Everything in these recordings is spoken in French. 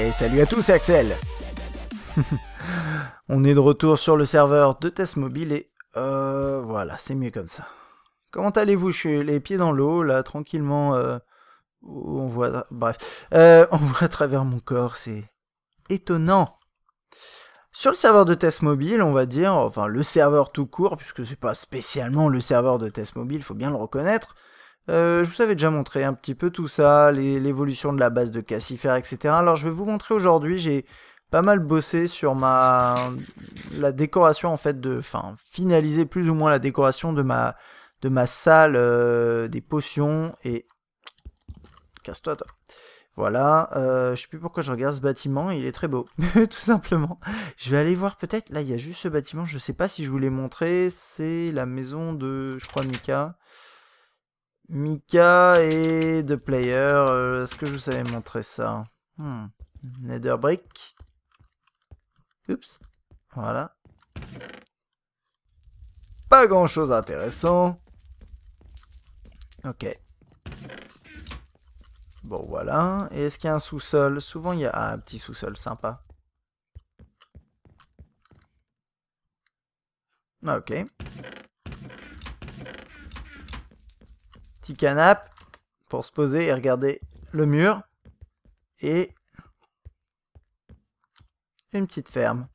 Et salut à tous, c'est Axel. On est de retour sur le serveur de Test Mobile et voilà, c'est mieux comme ça. Comment allez-vous? Je suis les pieds dans l'eau, là, tranquillement. On voit, bref, on voit à travers mon corps, c'est étonnant. Sur le serveur de Test Mobile, on va dire, enfin le serveur tout court, puisque c'est pas spécialement le serveur de Test Mobile, faut bien le reconnaître. Je vous avais déjà montré un petit peu tout ça, l'évolution de la base de Cassifer, etc. Alors je vais vous montrer aujourd'hui, j'ai pas mal bossé sur la décoration en fait, enfin finaliser plus ou moins la décoration de ma salle des potions et... Casse-toi toi. Voilà, je sais plus pourquoi je regarde ce bâtiment, il est très beau, tout simplement. Je vais aller voir peut-être, là il y a juste ce bâtiment, je sais pas si je vous l'ai montré, c'est la maison de, je crois, Mika. Mika et The Player, est-ce que je vous avais montré ça? Nether Brick. Oups, voilà. Pas grand chose d'intéressant. Ok. Bon, voilà. Et est-ce qu'il y a un sous-sol? Souvent, il y a un petit sous-sol sympa. Ok. Petit canapé pour se poser et regarder le mur. Et une petite ferme.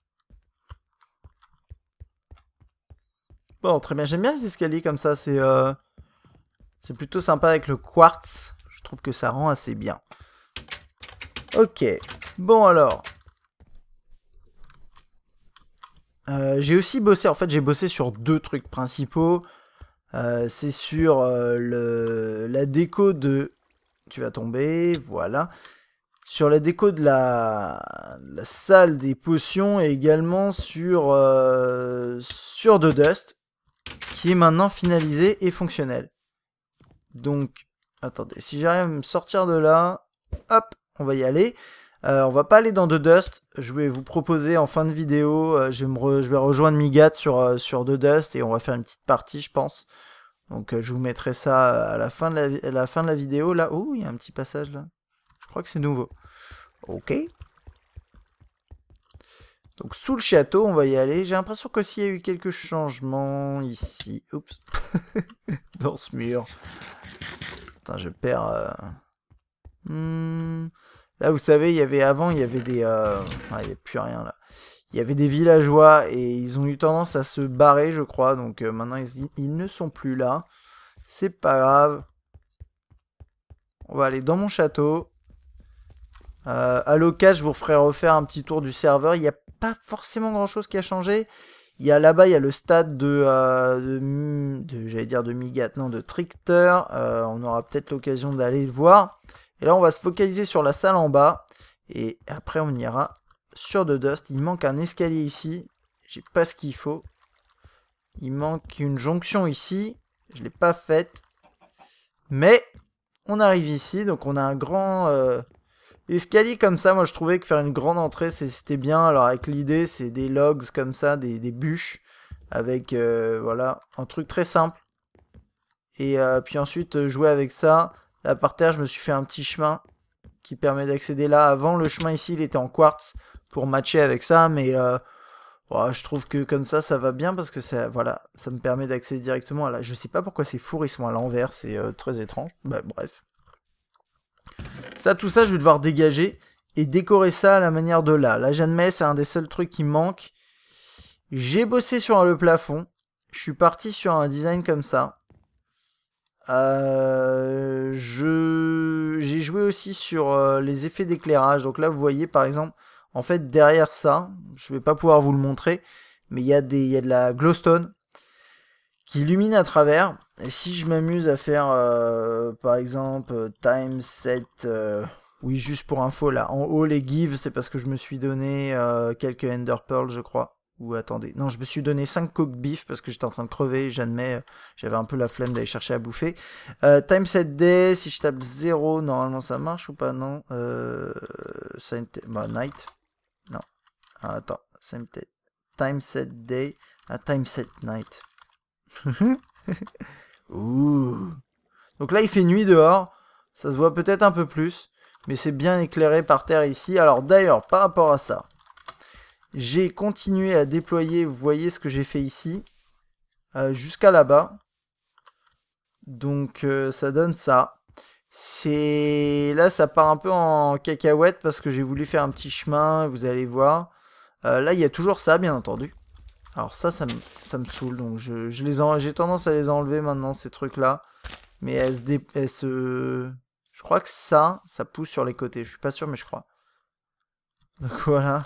Bon, très bien. J'aime bien les escaliers comme ça. C'est plutôt sympa avec le quartz. Je trouve que ça rend assez bien. Ok. Bon, alors. J'ai aussi bossé. En fait, j'ai bossé sur deux trucs principaux. C'est sur la déco de... Tu vas tomber, voilà. Sur la déco de la salle des potions et également sur The Dust, qui est maintenant finalisé et fonctionnel. Donc, attendez, si j'arrive à me sortir de là, hop, on va y aller. On va pas aller dans The Dust, je vais vous proposer en fin de vidéo, je vais rejoindre Migat sur The Dust et on va faire une petite partie, je pense. Donc je vous mettrai ça à la fin de la vidéo, là. Oh, il y a un petit passage là. Je crois que c'est nouveau. Ok. Donc sous le château, on va y aller. J'ai l'impression qu'aussi il y a eu quelques changements ici. Oups. Dans ce mur. Putain, je perds... Là, vous savez, il y avait avant, il y avait des... Ah, il n'y a plus rien là. Il y avait des villageois et ils ont eu tendance à se barrer, je crois. Donc maintenant, ils ne sont plus là. C'est pas grave. On va aller dans mon château. À l'occasion, je vous ferai refaire un petit tour du serveur. Il n'y a pas forcément grand chose qui a changé. Il y a là-bas, il y a le stade j'allais dire de Migat, non, de Trickster. On aura peut-être l'occasion d'aller le voir. Et là, on va se focaliser sur la salle en bas. Et après, on ira sur The Dust. Il manque un escalier ici. J'ai pas ce qu'il faut. Il manque une jonction ici. Je l'ai pas faite. Mais on arrive ici. Donc, on a un grand... escalier comme ça, moi je trouvais que faire une grande entrée c'était bien. Alors avec l'idée c'est des logs comme ça, des bûches. Avec voilà, un truc très simple. Et puis ensuite jouer avec ça. Là par terre je me suis fait un petit chemin qui permet d'accéder là. Avant le chemin ici il était en quartz pour matcher avec ça. Mais ouais, je trouve que comme ça va bien parce que ça, voilà, ça me permet d'accéder directement à là. Je sais pas pourquoi ces fours ils sont à l'envers, c'est très étrange. Bah bref. Ça, tout ça, je vais devoir dégager et décorer ça à la manière de là. Là, j'admets, c'est un des seuls trucs qui me manque. J'ai bossé sur le plafond. Je suis parti sur un design comme ça. J'ai joué aussi sur les effets d'éclairage. Donc là, vous voyez, par exemple, en fait, derrière ça, je vais pas pouvoir vous le montrer, mais il y a de la glowstone qui illumine à travers. Et si je m'amuse à faire, par exemple, time set... oui, juste pour info, là, en haut, les gives, c'est parce que je me suis donné quelques ender pearls, je crois. Ou attendez, non, je me suis donné 5 coke beef parce que j'étais en train de crever, j'admets, j'avais un peu la flemme d'aller chercher à bouffer. Time set day, si je tape 0, normalement ça marche ou pas, non. Bah, night, non. Ah, attends, time set day, time set night. Ouh. Donc là, il fait nuit dehors. Ça se voit peut-être un peu plus. Mais c'est bien éclairé par terre ici. Alors d'ailleurs, par rapport à ça, j'ai continué à déployer, vous voyez ce que j'ai fait ici, jusqu'à là-bas. Donc ça donne ça. Là, ça part un peu en cacahuète parce que j'ai voulu faire un petit chemin, vous allez voir. Là, il y a toujours ça, bien entendu. Alors ça me saoule, donc j'ai tendance à les enlever maintenant, ces trucs-là. Mais je crois que ça pousse sur les côtés. Je suis pas sûr, mais je crois. Donc voilà.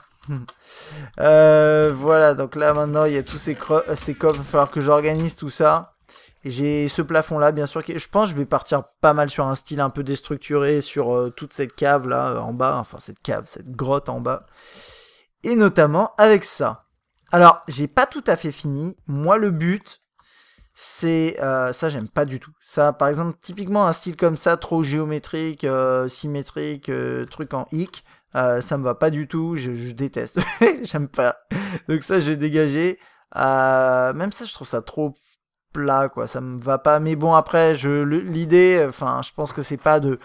Voilà, donc là maintenant, il y a tous ces coffres. Il va falloir que j'organise tout ça. Et j'ai ce plafond-là, bien sûr. Je pense que je vais partir pas mal sur un style un peu déstructuré sur toute cette cave-là en bas. Enfin, cette grotte en bas. Et notamment avec ça. Alors, j'ai pas tout à fait fini. Moi, le but, c'est... ça, j'aime pas du tout. Ça, par exemple, typiquement un style comme ça, trop géométrique, symétrique, truc en hic, ça me va pas du tout. Je déteste. J'aime pas. Donc ça, j'ai dégagé. Même ça, je trouve ça trop plat, quoi. Ça me va pas. Mais bon, après, l'idée, enfin, je pense que c'est pas de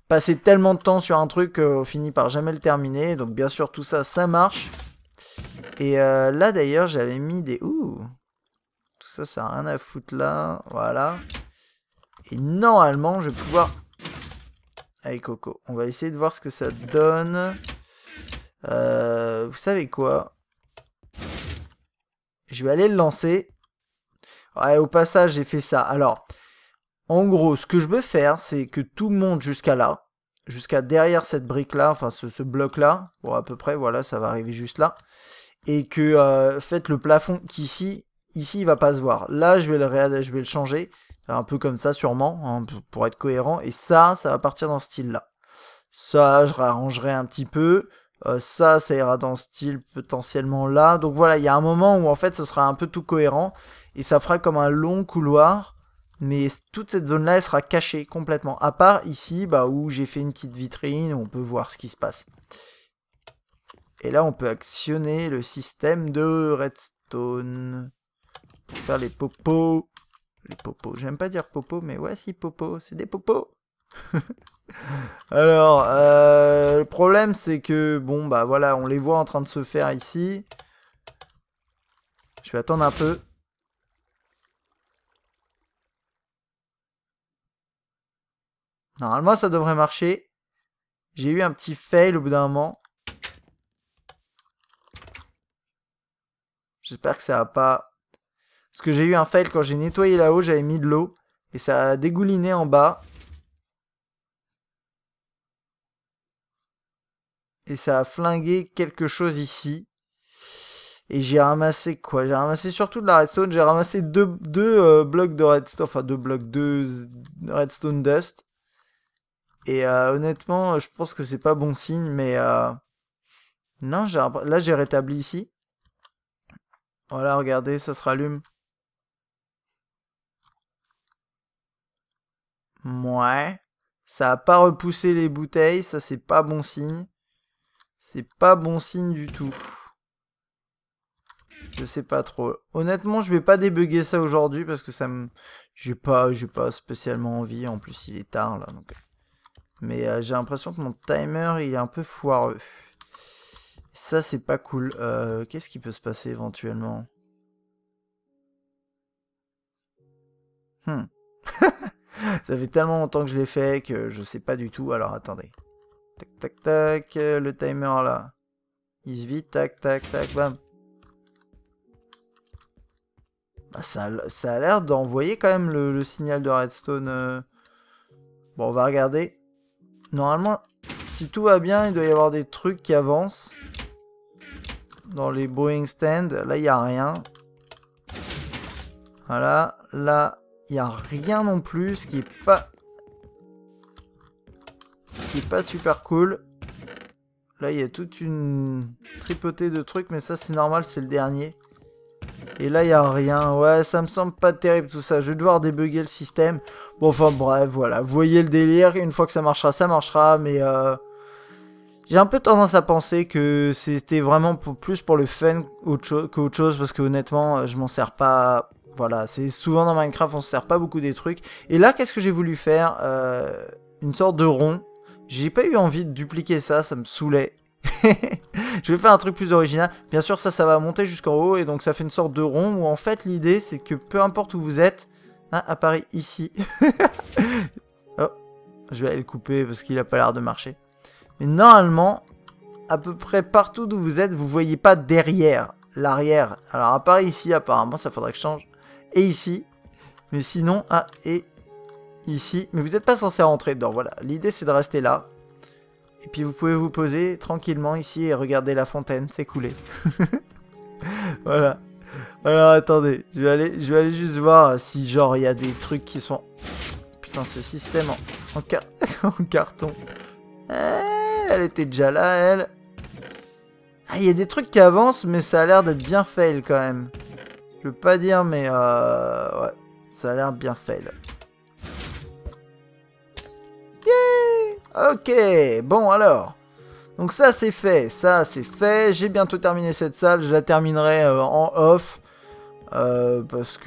passer tellement de temps sur un truc qu'on finit par jamais le terminer. Donc, bien sûr, tout ça, ça marche. Et là, d'ailleurs, j'avais mis des... Ouh, tout ça, ça n'a rien à foutre là. Voilà. Et normalement, je vais pouvoir... Allez, Coco, on va essayer de voir ce que ça donne. Vous savez quoi? Je vais aller le lancer. Ouais, au passage, j'ai fait ça. Alors, en gros, ce que je veux faire, c'est que tout monte jusqu'à là. Jusqu'à derrière cette brique-là, enfin ce bloc-là. Bon, à peu près, voilà, ça va arriver juste là. Et que, faites le plafond qu'ici, ici, il va pas se voir. Là, je vais le changer. Un peu comme ça, sûrement, hein, pour être cohérent. Et ça va partir dans ce style-là. Ça, je réarrangerai un petit peu. Ça ira dans ce style potentiellement là. Donc voilà, il y a un moment où en fait ce sera un peu tout cohérent. Et ça fera comme un long couloir. Mais toute cette zone-là, elle sera cachée complètement. À part ici, bah, où j'ai fait une petite vitrine, où on peut voir ce qui se passe. Et là, on peut actionner le système de redstone. Pour faire les popos. Les popos. J'aime pas dire popos, mais ouais, si, popos. C'est des popos. Alors, le problème, c'est que, bon, bah voilà, on les voit en train de se faire ici. Je vais attendre un peu. Normalement, ça devrait marcher. J'ai eu un petit fail au bout d'un moment. J'espère que ça va pas... Parce que j'ai eu un fail quand j'ai nettoyé là-haut, j'avais mis de l'eau. Et ça a dégouliné en bas. Et ça a flingué quelque chose ici. Et j'ai ramassé quoi? J'ai ramassé surtout de la redstone. J'ai ramassé deux blocs de redstone. Enfin, deux redstone dust. Et honnêtement, je pense que c'est pas bon signe. Mais non, là j'ai rétabli ici. Voilà, regardez, ça se rallume. Ouais. Ça a pas repoussé les bouteilles. Ça, c'est pas bon signe. C'est pas bon signe du tout. Je sais pas trop. Honnêtement, je vais pas débugger ça aujourd'hui parce que ça me... J'ai pas spécialement envie. En plus, il est tard là. Donc... Mais j'ai l'impression que mon timer, il est un peu foireux. Ça, c'est pas cool. Qu'est-ce qui peut se passer éventuellement? Ça fait tellement longtemps que je l'ai fait que je sais pas du tout. Alors, attendez. Tac, tac, tac. Le timer là. Il se vide. Tac, tac, tac. Bam. Bah, ça a l'air d'envoyer quand même le signal de redstone. Bon, on va regarder. Normalement, si tout va bien, il doit y avoir des trucs qui avancent. Dans les brewing stands. Là, il n'y a rien. Voilà. Là, il n'y a rien non plus. Ce qui est pas super cool. Là, il y a toute une tripotée de trucs. Mais ça, c'est normal. C'est le dernier. Et là, il n'y a rien. Ouais, ça me semble pas terrible tout ça. Je vais devoir débugger le système. Bon, enfin, bref, voilà. Vous voyez le délire. Une fois que ça marchera. Mais j'ai un peu tendance à penser que c'était vraiment plus pour le fun qu'autre chose. Parce que honnêtement, je m'en sers pas. Voilà, c'est souvent dans Minecraft, on se sert pas beaucoup des trucs. Et là, qu'est-ce que j'ai voulu faire? Une sorte de rond. J'ai pas eu envie de dupliquer ça, ça me saoulait. Je vais faire un truc plus original. Bien sûr, ça va monter jusqu'en haut et donc ça fait une sorte de rond où en fait l'idée c'est que peu importe où vous êtes, hein, apparaît ici. Oh, je vais aller le couper parce qu'il a pas l'air de marcher. Mais normalement, à peu près partout d'où vous êtes, vous voyez pas derrière, l'arrière. Alors apparaît ici apparemment, ça faudrait que je change. Et ici. Mais sinon, ah, et ici. Mais vous n'êtes pas censé rentrer dedans, voilà. L'idée c'est de rester là. Et puis vous pouvez vous poser tranquillement ici et regarder la fontaine s'écouler. Voilà. Alors attendez, je vais aller juste voir si genre il y a des trucs qui sont... Putain, ce système en carton. Elle était déjà là, elle. Ah, il y a des trucs qui avancent, mais ça a l'air d'être bien fail quand même. Je veux pas dire, mais ouais, ça a l'air bien fail. Ok, bon alors. Donc ça c'est fait, J'ai bientôt terminé cette salle, je la terminerai en off. Parce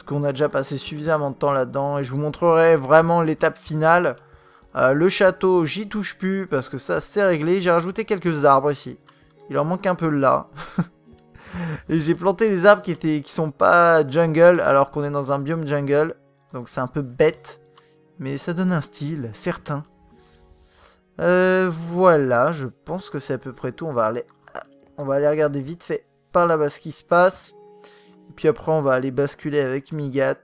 qu'on a déjà passé suffisamment de temps là-dedans. Et je vous montrerai vraiment l'étape finale. Le château, j'y touche plus parce que ça c'est réglé. J'ai rajouté quelques arbres ici. Il en manque un peu là. Et j'ai planté des arbres qui sont pas jungle alors qu'on est dans un biome jungle. Donc c'est un peu bête. Mais ça donne un style, certain. Voilà, je pense que c'est à peu près tout. On va aller regarder vite fait par là-bas ce qui se passe. Et puis après, on va aller basculer avec Migat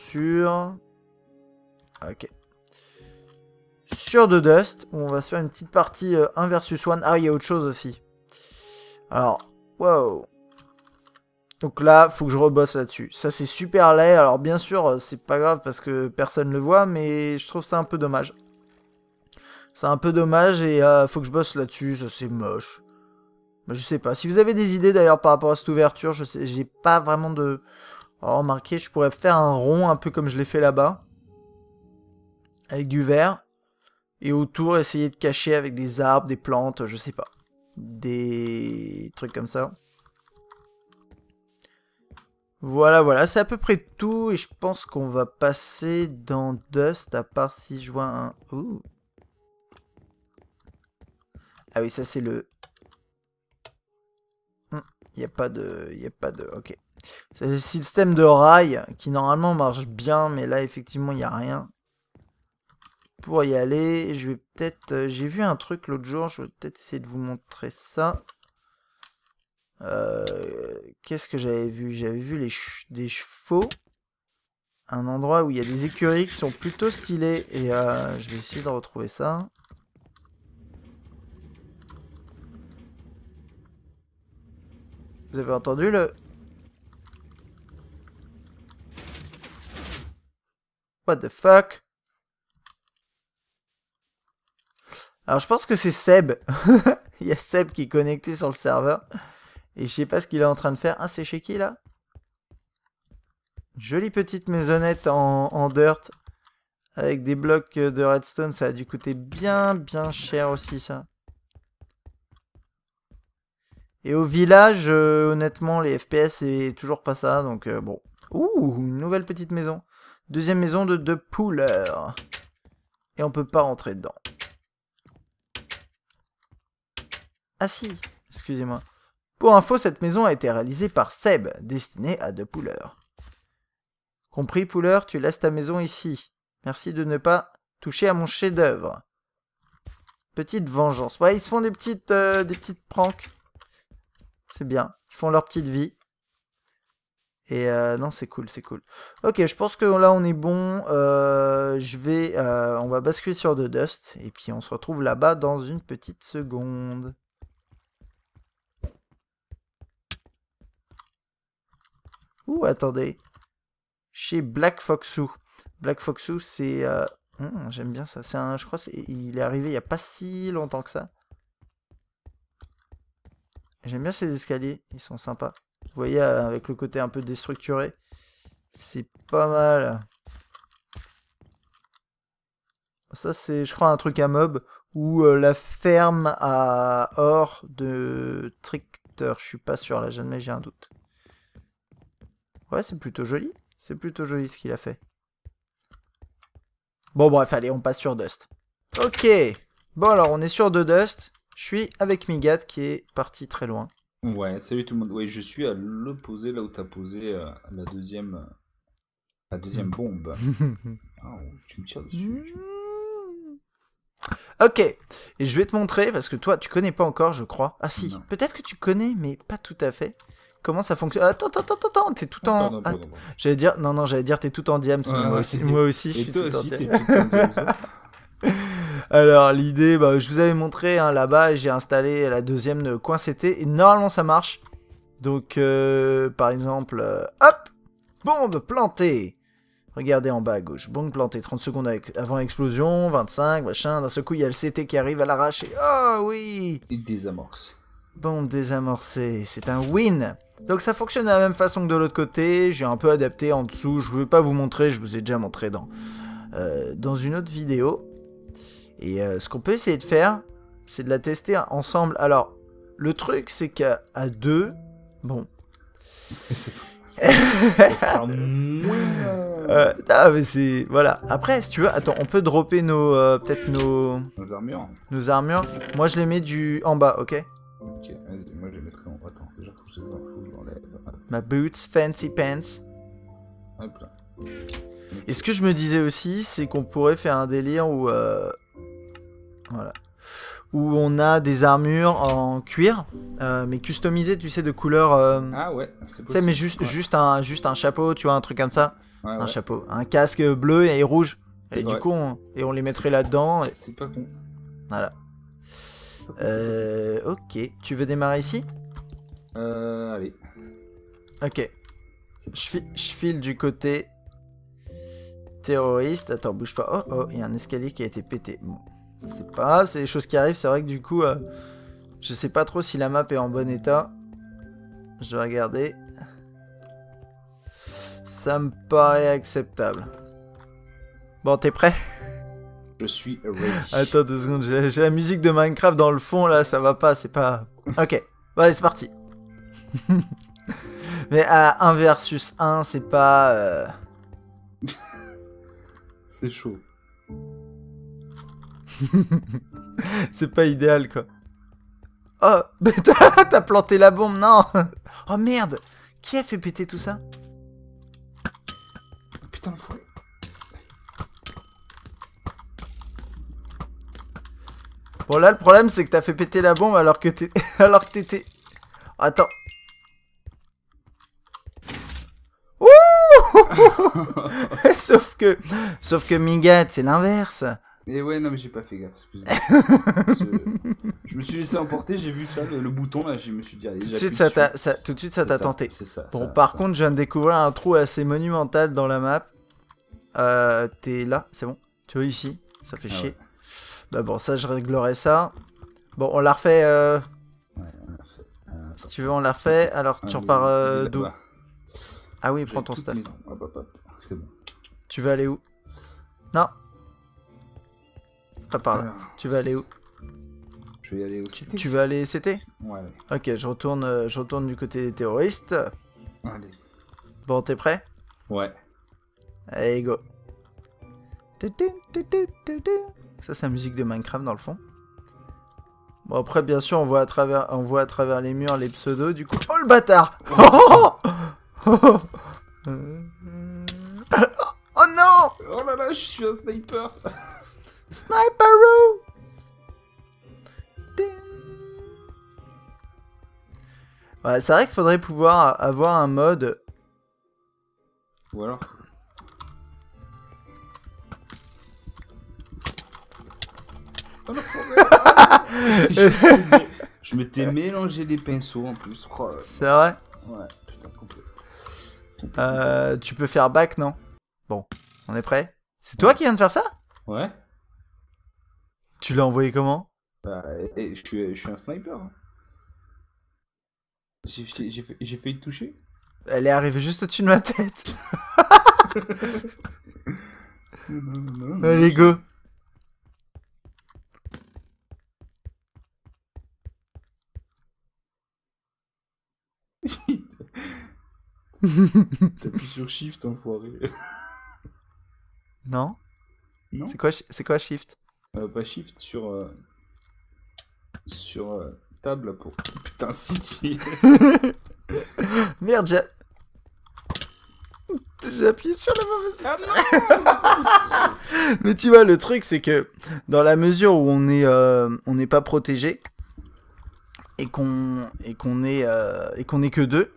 sur... Ok. Sur The Dust, où on va se faire une petite partie 1 versus 1. Ah, il y a autre chose aussi. Alors, wow. Donc là, faut que je rebosse là-dessus. Ça, c'est super laid. Alors, bien sûr, c'est pas grave parce que personne le voit, mais je trouve ça un peu dommage. C'est un peu dommage et faut que je bosse là-dessus. Ça, c'est moche. Bah, je sais pas. Si vous avez des idées d'ailleurs par rapport à cette ouverture, je sais, j'ai pas vraiment de... Oh, remarquez, je pourrais faire un rond un peu comme je l'ai fait là-bas. Avec du vert. Et autour, essayer de cacher avec des arbres, des plantes, je sais pas. Des trucs comme ça. Voilà, voilà, c'est à peu près tout. Et je pense qu'on va passer dans Dust, à part si je vois un... Ouh. Ah oui, ça c'est le... Il n'y a pas de... Il n'y a pas de... Ok. C'est le système de rail qui normalement marche bien, mais là effectivement il n'y a rien. Pour y aller, je vais peut-être... j'ai vu un truc l'autre jour, je vais peut-être essayer de vous montrer ça. Qu'est-ce que j'avais vu? J'avais vu des chevaux. Un endroit où il y a des écuries qui sont plutôt stylées. Et je vais essayer de retrouver ça. Vous avez entendu le... What the fuck? Alors je pense que c'est Seb. Il y a Seb qui est connecté sur le serveur. Et je sais pas ce qu'il est en train de faire. Ah, c'est chez qui là? Jolie petite maisonnette en dirt. Avec des blocs de redstone. Ça a dû coûter bien cher aussi ça. Et au village, honnêtement, les FPS, c'est toujours pas ça. Donc bon. Ouh, une nouvelle petite maison. Deuxième maison de Pooler. Et on peut pas rentrer dedans. Ah si, excusez-moi. Pour info, cette maison a été réalisée par Seb, destinée à The Pooler. Compris, Pooler, tu laisses ta maison ici. Merci de ne pas toucher à mon chef-d'œuvre. Petite vengeance. Ouais, ils se font des petites pranks. C'est bien. Ils font leur petite vie. Et non, c'est cool, c'est cool. Ok, je pense que là, on est bon. On va basculer sur The Dust. Et puis, on se retrouve là-bas dans une petite seconde. Ouh, attendez. Chez Black Foxu. Black Foxu, c'est... j'aime bien ça. Je crois il est arrivé il n'y a pas si longtemps que ça. J'aime bien ces escaliers. Ils sont sympas. Vous voyez, avec le côté un peu déstructuré. C'est pas mal. Ça, c'est, je crois, un truc à mob. Ou la ferme à or de Trickter. Je suis pas sûr, là, jamais j'ai un doute. Ouais, c'est plutôt joli. C'est plutôt joli ce qu'il a fait. Bon, bref, allez, on passe sur Dust. Ok. Bon, alors, on est sur de Dust. Je suis avec Migat qui est parti très loin. Ouais, salut tout le monde. Ouais, je suis à l'opposé, là où t'as posé la deuxième bombe. Ah, tu me tires dessus. Ok. Et je vais te montrer, parce que toi, tu connais pas encore, je crois. Ah si, Non. peut-être que tu connais, mais pas tout à fait. Comment ça fonctionne? Attends, t'es tout en... Pardon, Ah, pardon, pardon. j'allais dire, non, j'allais dire t'es tout en diams, mais moi aussi, je Et suis toi tout en aussi, t'es diams. tout en diams. Alors, l'idée, bah, je vous avais montré hein, là-bas, j'ai installé la deuxième coin CT, et normalement ça marche. Donc, par exemple, hop, bombe plantée. Regardez en bas à gauche, bombe plantée, 30 secondes avant explosion, 25, machin, d'un seul coup il y a le CT qui arrive à l'arrache et oh oui, Il désamorce. bombe désamorcée, c'est un win. Donc ça fonctionne de la même façon que de l'autre côté, j'ai un peu adapté en dessous, je ne veux pas vous montrer, je vous ai déjà montré dans une autre vidéo. Et ce qu'on peut essayer de faire, c'est de la tester ensemble. Alors, le truc c'est qu'à deux, bon... Ça sera moins... ah mais c'est... Voilà. Après, si tu veux, attends, on peut dropper peut-être Nos armures. nos armures. Moi, je les mets en bas, ok? Ok, vas-y, moi je les mettrai en... Attends, déjà faut que je les enlève. Ma boots, fancy pants. Hop là. Et ce que je me disais aussi, c'est qu'on pourrait faire un délire où... voilà. Où on a des armures en cuir, mais customisées, tu sais, de couleur... Ah ouais, c'est tu sais, possible. mais Ouais. juste un chapeau, tu vois, un truc comme ça. Ouais, Un ouais. chapeau. Un casque bleu et rouge. Et du Ouais. coup, on les mettrait là-dedans. Et... C'est pas con. Voilà. Ok. Tu veux démarrer ici? Allez. Ok. C'est Je file du côté terroriste. Attends, bouge pas. Oh, il y a un escalier qui a été pété. Bon. C'est pas grave, c'est des choses qui arrivent. C'est vrai que du coup, je sais pas trop si la map est en bon état. Je vais regarder. Ça me paraît acceptable. Bon, t'es prêt? Je suis ready. Attends 2 secondes, j'ai la musique de Minecraft dans le fond là, ça va pas, c'est pas... Ok, bon, allez, c'est parti. Mais à 1 versus 1, c'est pas... C'est chaud. c'est pas idéal quoi. Oh, mais t'as planté la bombe, non. Oh merde, qui a fait péter tout ça? Putain, le fouet. Bon là, le problème c'est que t'as fait péter la bombe alors que t'étais... Attends. Ouh. Sauf que Migat, c'est l'inverse. Et ouais, non, mais j'ai pas fait gaffe, excusez-moi. Je me suis laissé emporter, j'ai vu ça, le bouton là, je me suis dit, allez, tout de suite, ça t'a tenté. C'est ça. Bon, ça, par ça. contre, je viens de découvrir un trou assez monumental dans la map. T'es là, c'est bon. Tu vois ici, ça fait chier. Ouais. Bah bon, ça, je réglerai ça. Bon, on la refait. Ouais, on l'a fait. Si tu veux, on la refait. Alors, tu repars d'où? Là. Ah oui, prends J'ai ton toute stuff. maison. Hop, c'est bon. Tu veux aller où? Non. Pas par là. Alors, Tu veux aller où? je vais y aller aussi. Tu veux aller CT? Ouais, Ok, je retourne du côté des terroristes. allez. Bon, t'es prêt? Ouais. Allez, go. Ça, c'est la musique de Minecraft dans le fond. Bon, après, bien sûr, on voit à travers les murs les pseudos. Du coup, oh le bâtard! Oh non! Oh là là, je suis un sniper. Sniperoo! Ouais, c'est vrai qu'il faudrait pouvoir avoir un mode... Ou alors... Oh non, je m'étais mélangé les pinceaux en plus. Oh, c'est vrai? ouais, putain, complet. Tu peux faire back, non? Bon, on est prêt? C'est toi qui viens de faire ça? Ouais. Tu l'as envoyé comment? Bah, je suis un sniper. J'ai failli te toucher. Elle est arrivée juste au-dessus de ma tête. Allez, go. T'appuies sur Shift, enfoiré. Non? Non? C'est quoi shift? Pas shift sur table pour. Putain, City. Merde, j'ai appuyé sur la mauvaise. Ah non! Mais tu vois, le truc, c'est que dans la mesure où on n'est pas protégé et qu'on est que deux,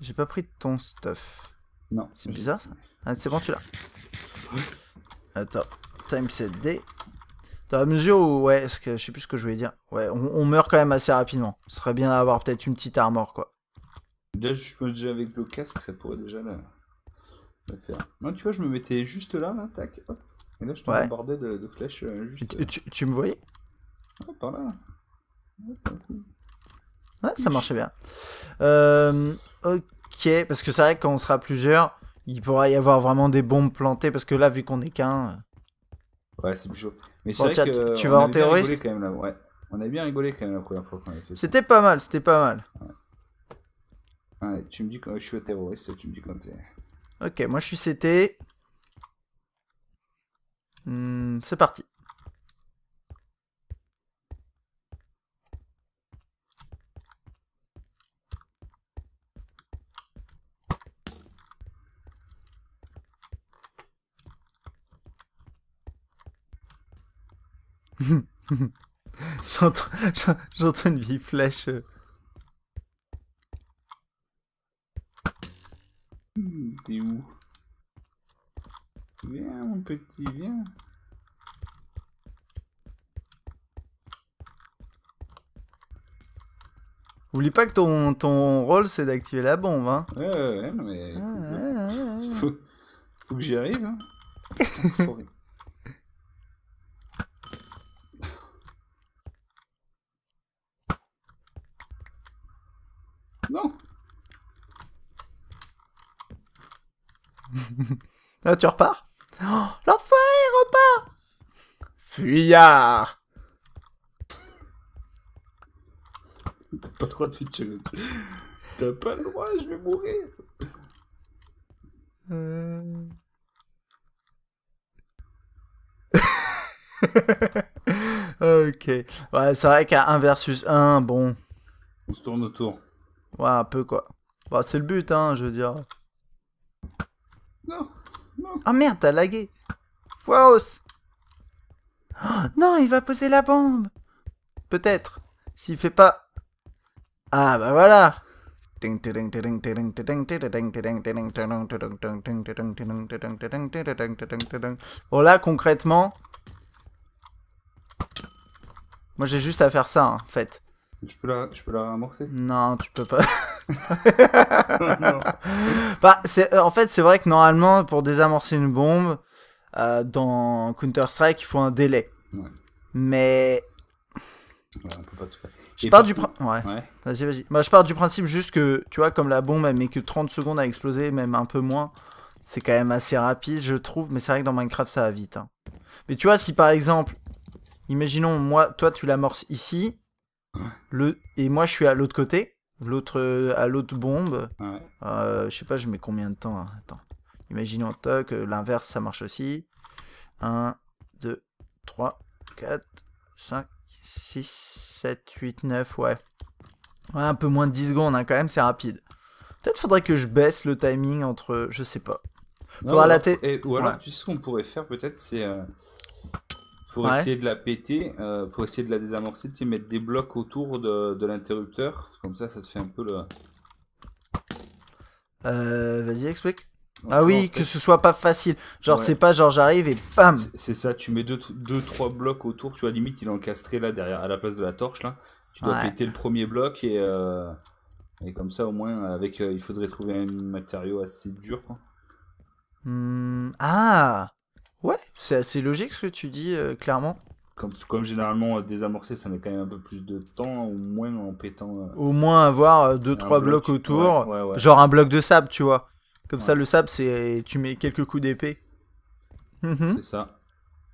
j'ai pas pris ton stuff. Non. C'est bizarre ça. Ah, c'est bon, tu l'as. Attends, time set D. Dans la mesure où, ouais, est-ce que je sais plus ce que je voulais dire. Ouais, on meurt quand même assez rapidement. Ce serait bien d'avoir peut-être une petite armor, quoi. Déjà, je pense déjà avec le casque, ça pourrait déjà la faire. Non, tu vois, je me mettais juste là, tac, hop. Et là, je te bombardais de flèches juste. Tu me voyais? Oh, par là. Ouais, ça marchait bien. Ok, parce que c'est vrai que quand on sera plusieurs, il pourra y avoir vraiment des bombes plantées, parce que là, vu qu'on est qu'un... Ouais, c'est plus chaud. Mais Bon, c'est vrai que tu vas en terroriste quand même là. Ouais. On a bien rigolé quand même la première fois qu'on avait fait ça. C'était pas mal, c'était pas mal. Ouais, tu me dis quand je suis terroriste, tu me dis quand t'es... Ok, moi je suis CT. C'est parti. J'entends une vieille flèche. T'es où? Viens mon petit, viens. Oublie pas que ton rôle c'est d'activer la bombe, hein. Ouais, non mais... Faut que j'y arrive, hein. Non. Là, tu repars? Oh, l'enfoiré repart! Fuyard! T'as pas le droit de feature. T'as pas le droit, je vais mourir. Ok. Ouais, c'est vrai qu'à 1 versus 1, bon. On se tourne autour. Ouais, un peu quoi. Bah, c'est le but, hein, je veux dire. Non, non. Ah merde, t'as lagué. Fausse. Oh, non, il va poser la bombe. Peut-être. S'il fait pas... Ah bah voilà. Bon là, concrètement... Moi j'ai juste à faire ça, hein, en fait. Je peux la ramorcer? Non, tu peux pas. Non. Bah, en fait, c'est vrai que normalement, pour désamorcer une bombe, dans Counter-Strike, il faut un délai. Ouais. Mais... Ouais, on peut pas tout faire. Je pars du principe... Ouais. Vas-y. Bah, je pars du principe juste que, tu vois, comme la bombe, elle met que 30 secondes à exploser, même un peu moins, c'est quand même assez rapide, je trouve. Mais c'est vrai que dans Minecraft, ça va vite. Hein. Mais tu vois, si par exemple, imaginons, toi, tu l'amorces ici, et moi, je suis à l'autre côté, à l'autre bombe. Ouais. Je sais pas, je mets combien de temps, hein. Attends. Imaginons, toc, l'inverse, ça marche aussi. 1, 2, 3, 4, 5, 6, 7, 8, 9, ouais. Ouais, un peu moins de 10 secondes, hein, quand même, c'est rapide. Peut-être faudrait que je baisse le timing entre... Je sais pas. Faudra la tête... Ou alors, tu sais ce qu'on pourrait faire, peut-être, c'est... pour essayer de la péter, pour essayer de la désamorcer, tu sais, mettre des blocs autour de l'interrupteur. Comme ça te fait un peu le... Vas-y, explique. Ah oui, que ce soit pas facile. Genre, c'est pas genre j'arrive et bam. C'est ça, tu mets 2-3 blocs autour, tu vois, limite il est encastré là derrière, à la place de la torche là. Tu dois péter le premier bloc et comme ça au moins, avec il faudrait trouver un matériau assez dur quoi. Ah ouais, c'est assez logique ce que tu dis, clairement. Comme généralement désamorcer ça met quand même un peu plus de temps, au moins en pétant. Au moins avoir 2-3 blocs autour, ouais. Genre un bloc de sable, tu vois. Comme ça, le sable, c'est tu mets quelques coups d'épée. C'est ça.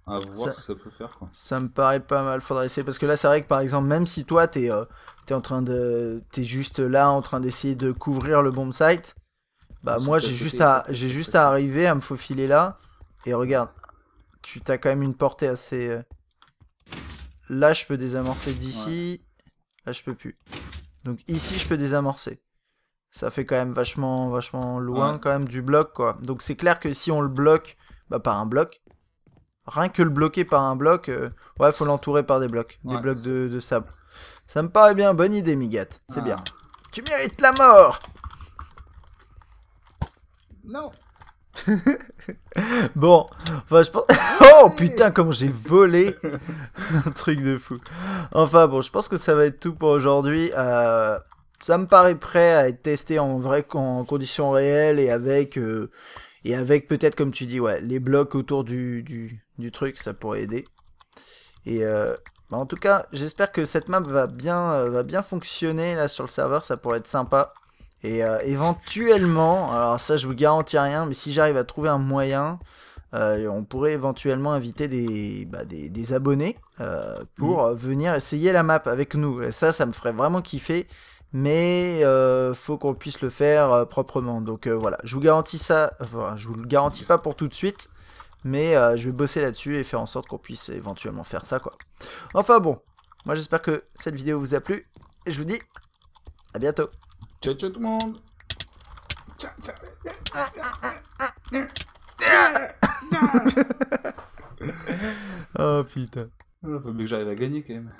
À voir ce que ça peut faire, quoi. Ça me paraît pas mal. Faudrait essayer. Parce que là, c'est vrai que par exemple, même si toi, t'es juste là en train d'essayer de couvrir le bomb site, bah moi, j'ai juste à arriver, à me faufiler là. Et regarde, tu t'as quand même une portée assez... Là, je peux désamorcer d'ici. Là, je peux plus. Donc ici, je peux désamorcer. Ça fait quand même vachement loin quand même du bloc, quoi. Donc c'est clair que si on le bloque par un bloc, rien que le bloquer par un bloc, ouais, faut l'entourer par des blocs. Des blocs de sable. Ça me paraît bien, bonne idée, Migat. C'est bien. Tu mérites la mort. Non. Bon, enfin je pense... Oh putain, comme j'ai volé. Un truc de fou. Enfin bon, je pense que ça va être tout pour aujourd'hui. Ça me paraît prêt à être testé en conditions réelles et avec peut-être, comme tu dis, ouais, les blocs autour du truc, ça pourrait aider. Et en tout cas, j'espère que cette map va bien fonctionner là sur le serveur, ça pourrait être sympa. Et éventuellement, alors ça je vous garantis rien, mais si j'arrive à trouver un moyen, on pourrait éventuellement inviter des abonnés pour venir essayer la map avec nous. Et ça me ferait vraiment kiffer, mais faut qu'on puisse le faire proprement. Donc voilà, je vous garantis ça, enfin, je vous le garantis pas pour tout de suite, mais je vais bosser là-dessus et faire en sorte qu'on puisse éventuellement faire ça, quoi. Enfin bon, moi j'espère que cette vidéo vous a plu, et je vous dis à bientôt. Ciao, ciao tout le monde. Ciao, ciao. Oh putain. Faut bien que j'arrive à gagner quand même.